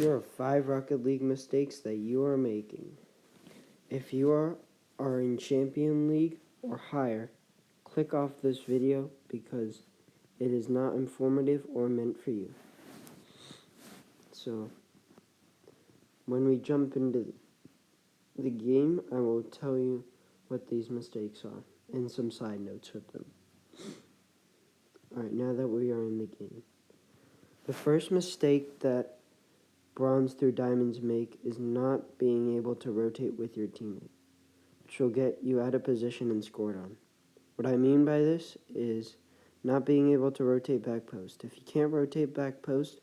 Here are 5 Rocket League mistakes that you are making. If you are in Champion League or higher, click off this video because it is not informative or meant for you. So, when we jump into the game, I will tell you what these mistakes are and some side notes with them. Alright, now that we are in the game. The first mistake that Bronze through Diamonds make is not being able to rotate with your teammate, which will get you out of position and scored on. What I mean by this is not being able to rotate back post. If you can't rotate back post,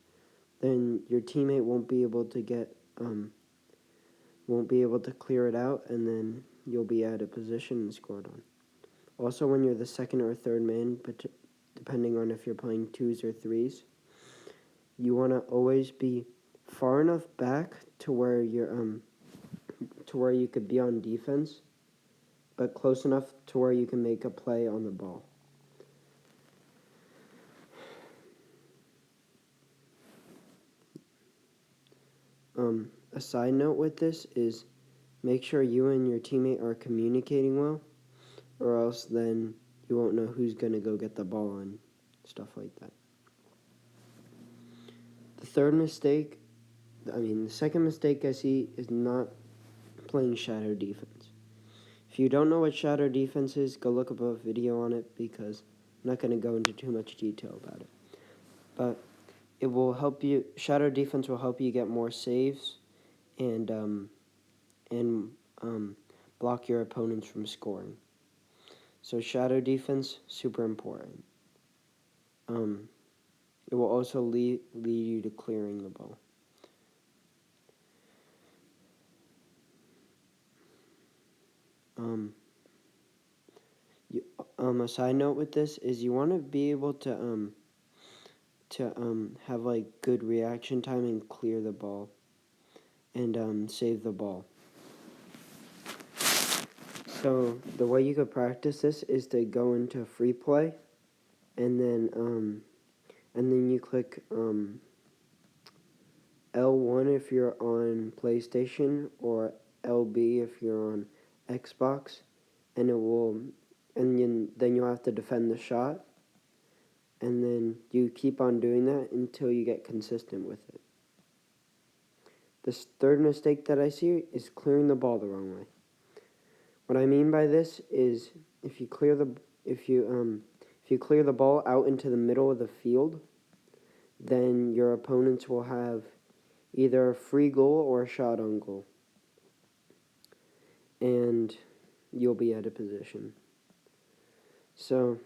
then your teammate won't be able to clear it out, and then you'll be out of position and scored on. Also, when you're the second or third man, but depending on if you're playing 2s or 3s, you want to always be far enough back to where you could be on defense, but close enough to where you can make a play on the ball. A side note with this is make sure you and your teammate are communicating well, or else then you won't know who's going to go get the ball and stuff like that. The second mistake I see is not playing shadow defense. If you don't know what shadow defense is, go look up a video on it because I'm not going to go into too much detail about it. But it will help you. Shadow defense will help you get more saves and block your opponents from scoring. So shadow defense, super important. It will also lead you to clearing the ball. A side note with this is you want to be able to have like good reaction time and clear the ball and save the ball. So the way you could practice this is to go into free play, and then you click L1 if you're on PlayStation or LB if you're on Xbox, and then you'll have to defend the shot, and then you keep on doing that until you get consistent with it. The third mistake that I see is clearing the ball the wrong way. What I mean by this is if you clear the ball out into the middle of the field, then your opponents will have either a free goal or a shot on goal, and you'll be out of position. So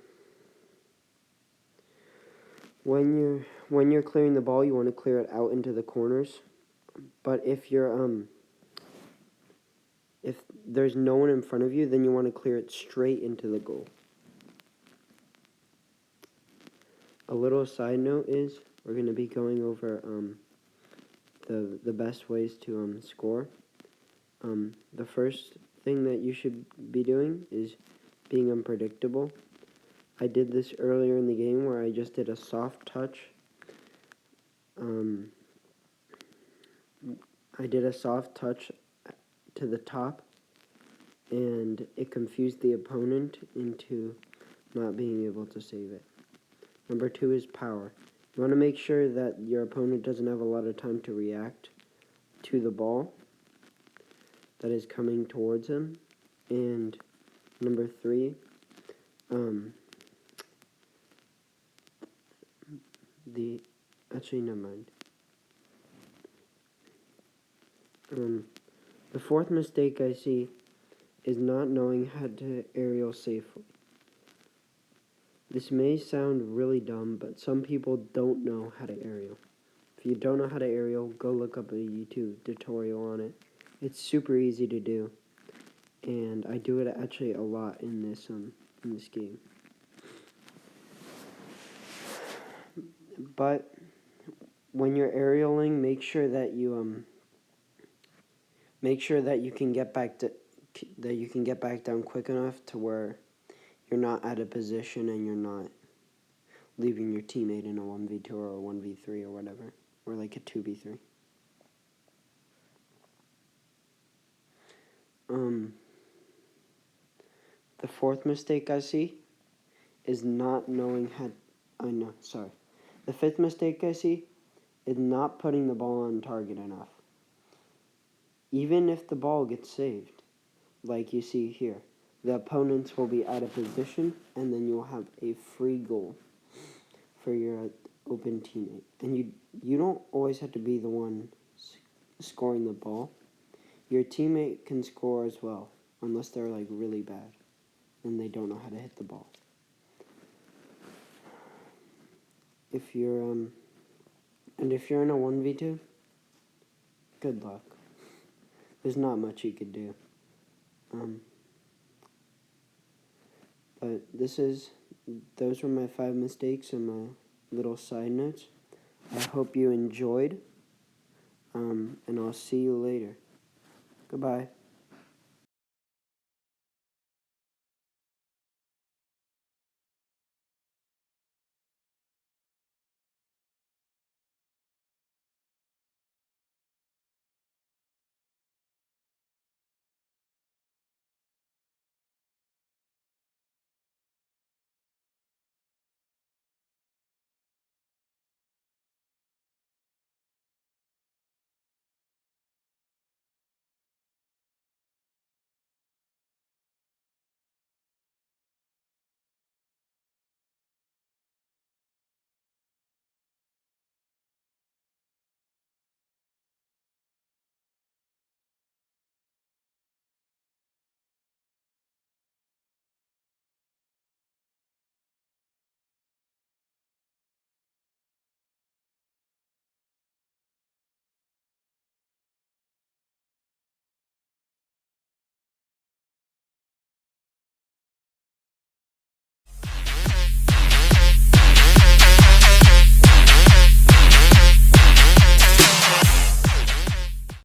when you're clearing the ball, you want to clear it out into the corners. But if there's no one in front of you, then you want to clear it straight into the goal. A little side note is we're going to be going over the best ways to score. The first thing that you should be doing is being unpredictable. I did this earlier in the game where I just did a soft touch. I did a soft touch to the top, and it confused the opponent into not being able to save it. Number 2 is power. You want to make sure that your opponent doesn't have a lot of time to react to the ball that is coming towards him. And number 3, never mind. The fourth mistake I see is not knowing how to aerial safely. This may sound really dumb, but some people don't know how to aerial. If you don't know how to aerial, go look up a YouTube tutorial on it. It's super easy to do, and I do it actually a lot in this game. But when you're aerialing, make sure that you can get back down quick enough to where you're not out of position and you're not leaving your teammate in a 1v2 or a 1v3 or whatever, or like a 2v3. The fourth mistake I see is not knowing how. The fifth mistake I see is not putting the ball on target enough. Even if the ball gets saved, like you see here, the opponents will be out of position, and then you'll have a free goal for your open teammate. And you don't always have to be the one scoring the ball. Your teammate can score as well, unless they're like really bad and they don't know how to hit the ball. If you're in a 1v2, good luck. There's not much you could do. But those were my 5 mistakes and my little side notes. I hope you enjoyed, and I'll see you later. Goodbye.